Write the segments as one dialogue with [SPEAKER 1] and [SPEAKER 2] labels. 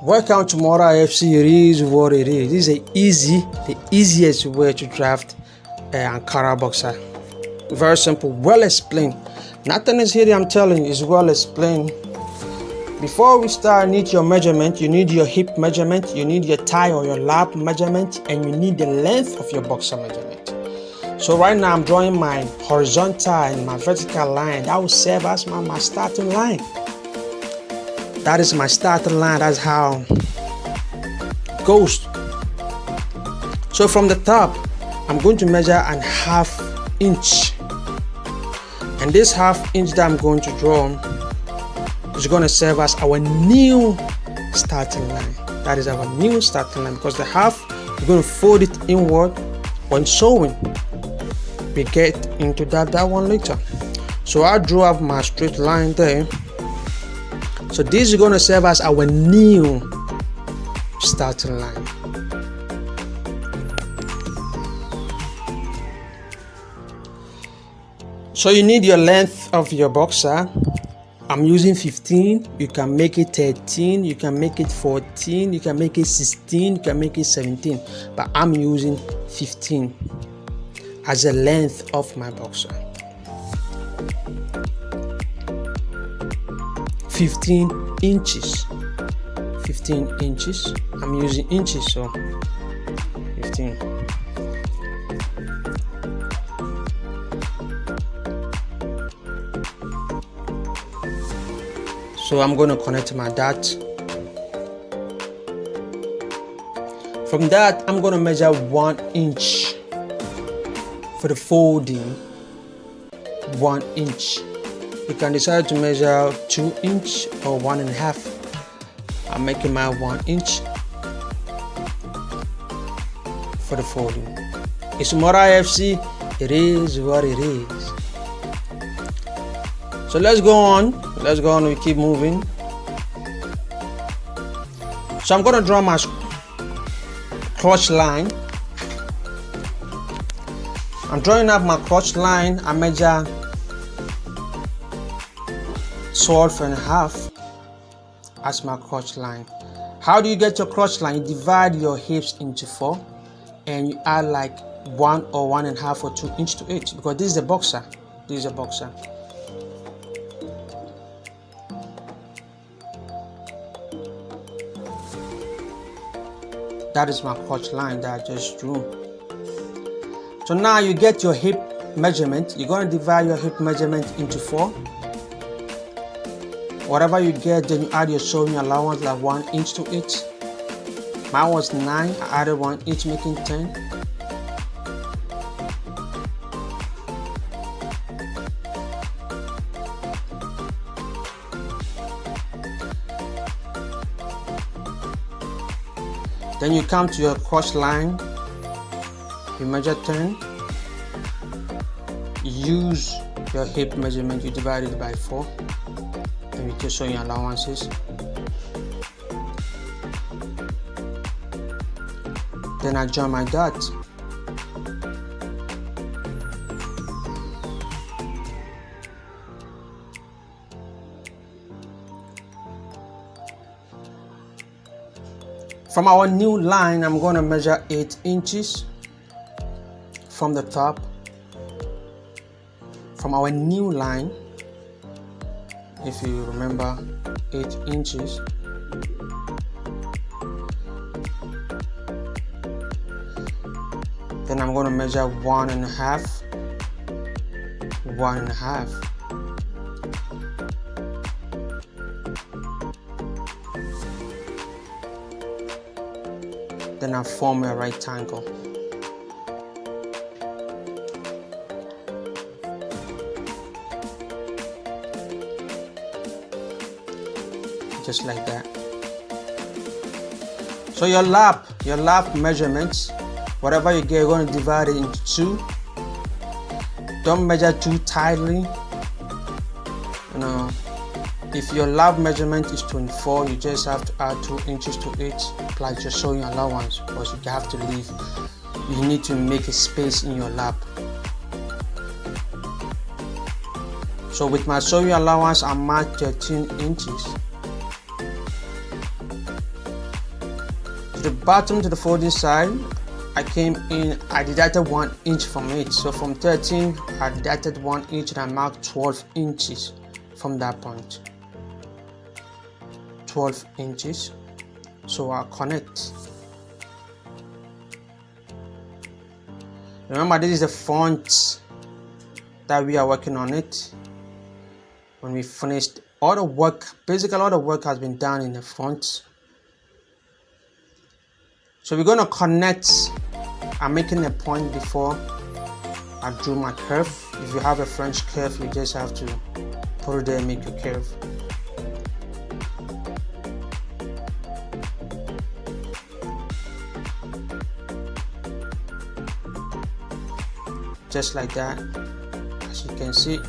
[SPEAKER 1] Welcome to Mora FC. It is what it is. This is the easiest way to draft an Ankara boxer. Very simple, well explained. Nothing is here I'm telling you, is well explained. Before we start, you need your measurement, you need your hip measurement, you need your thigh or your lap measurement, and you need the length of your boxer measurement. So right now I'm drawing my horizontal and my vertical line. That will serve as my starting line. That is my starting line. That's how it goes. So from the top, I'm going to measure an ½ inch. And this ½ inch that I'm going to draw is going to serve as our new starting line. That is our new starting line, because the half, we're going to fold it inward when sewing. We get into that one later. So I drew up my straight line there. So this is going to serve as our new starting line. So you need your length of your boxer. I'm using 15. You can make it 13. You can make it 14. You can make it 16. You can make it 17. But I'm using 15 as the length of my boxer. 15 inches. 15 inches. I'm using inches, so 15. So I'm going to connect my dot. From that, I'm going to measure 1 inch for the folding. 1 inch. You can decide to measure 2 inch or 1.5. I'm making my 1 inch for the folding. It's Mora FC. It is what it is. So let's go on. Let's go on. We keep moving. So I'm going to draw my crotch line. I'm drawing up my crotch line. I measure 12.5 as my crotch line. How do you get your crotch line? You divide your hips into 4 and you add like 1 or 1.5 or 2 inches to it, because this is a boxer. This is a boxer. That is my crotch line that I just drew. So now you get your hip measurement. You're going to divide your hip measurement into 4. Whatever you get, then you add your sewing allowance like 1 inch to it. Mine was 9. I added 1 inch, making 10. Then you come to your crotch line. You measure 10. Use your hip measurement. You divide it by 4. And you just show your allowances. Then I join my dot. From our new line, I'm going to measure 8 inches from the top. From our new line, if you remember, 8 inches. Then I'm going to measure 1.5. 1.5. Then I form a rectangle. Just like that. So your lap measurements, whatever you get, you're going to divide it into 2. Don't measure too tightly. You know, if your lap measurement is 24, you just have to add 2 inches to it, plus your sewing allowance, because you have to leave. You need to make a space in your lap. So with my sewing allowance, I'm at 13 inches. the bottom to the folding side, I came in, I deducted 1 inch from it. So from 13, I deducted 1 inch and I marked 12 inches from that point. 12 inches. So I'll connect. Remember, this is the front that we are working on it. When we finished all the work, basically all the work has been done in the front. So we're going to connect. I'm making a point before I drew my curve. If you have a French curve, you just have to put it there and make your curve. Just like that, as you can see.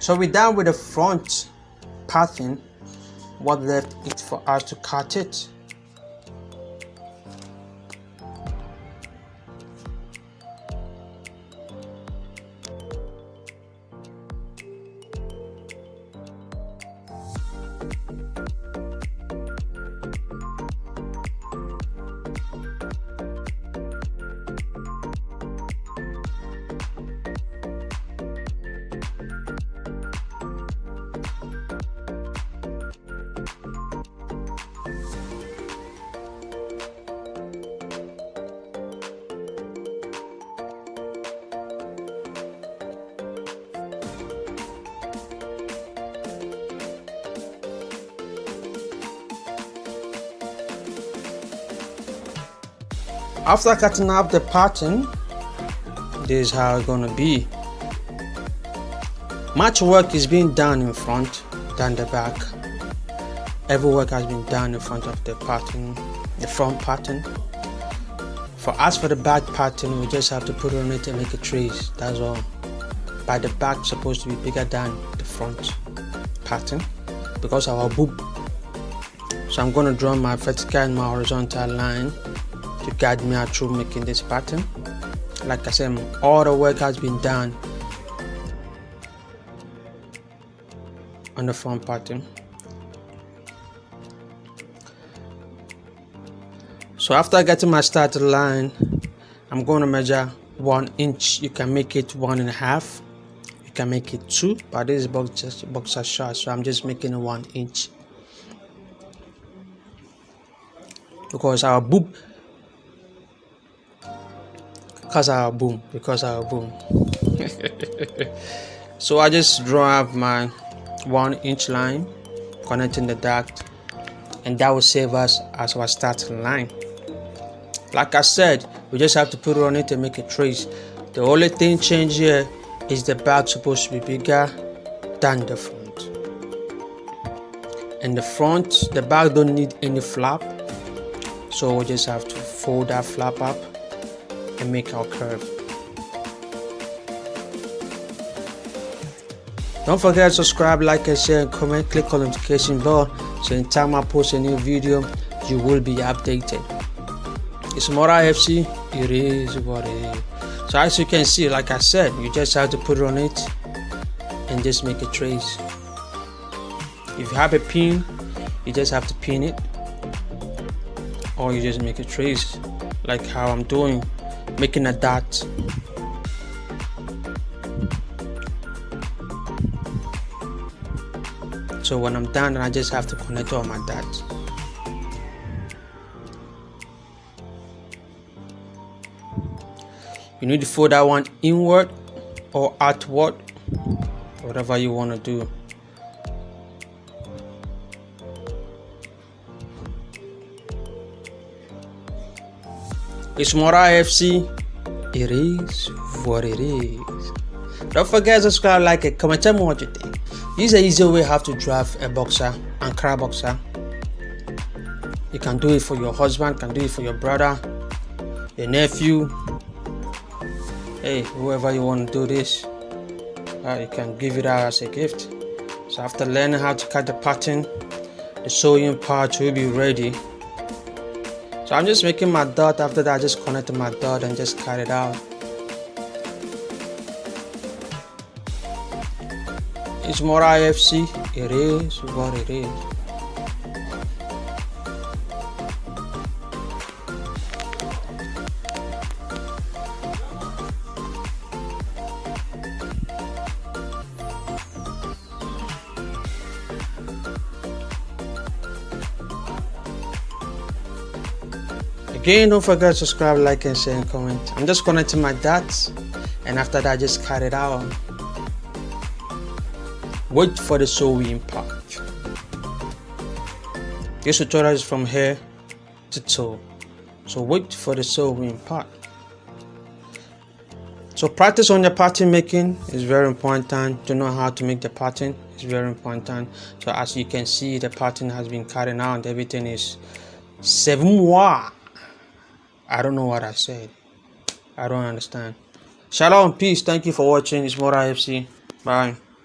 [SPEAKER 1] So we're done with the front pattern. What left is for us to cut it. After cutting up the pattern, this is how it's gonna be. Much work is being done in front than the back. Every work has been done in front of the pattern, the front pattern. For us, for the back pattern, we just have to put it on it and make a trace. That's all. But the back is supposed to be bigger than the front pattern because of our boob. So I'm gonna draw my vertical and my horizontal line to guide me through making this pattern. Like I said, all the work has been done on the front pattern. So after getting my started line, I'm going to measure 1 inch. You can make it 1.5. You can make it 2, but this is boxer short, so I'm just making it 1 inch because our boob. Because our boom. So I just draw up my 1 inch line connecting the duct, and that will save us as our starting line. Like I said, we just have to put it on it and make a trace. The only thing change here is the back supposed to be bigger than the front. And the back don't need any flap, so we just have to fold that flap up and make our curve. Don't forget to subscribe, like and share and comment. Click on the notification bell so anytime I post a new video you will be updated. It's Mora FC. It is what it is. So as you can see, like I said, you just have to put it on it and just make a trace. If you have a pin, you just have to pin it, or you just make a trace like how I'm doing, making a dot. So when I'm done, I just have to connect all my dots. You need to fold that one inward or outward, whatever you want to do. It's Mora FC. It is what it is. Don't forget to subscribe, like, and comment. Tell me what you think. This is an easy way how to draft a boxer, ankara boxer. You can do it for your husband, can do it for your brother, your nephew. Hey, whoever you want to do this, you can give it out as a gift. So after learning how to cut the pattern, the sewing part will be ready. So I'm just making my dot. After that, I just connect my dot and just cut it out. It's Mora FC. It is what it is. Again, don't forget to subscribe, like, and share, and comment. I'm just connecting my dots, and after that, just cut it out. Wait for the sewing part. This tutorial is from hair to toe, so wait for the sewing part. So practice on your pattern making is very important. To know how to make the pattern is very important. So as you can see, the pattern has been cut out and everything is 7 mois. I don't know what I said. I don't understand. Shalom, peace. Thank you for watching. It's Mora FC. Bye.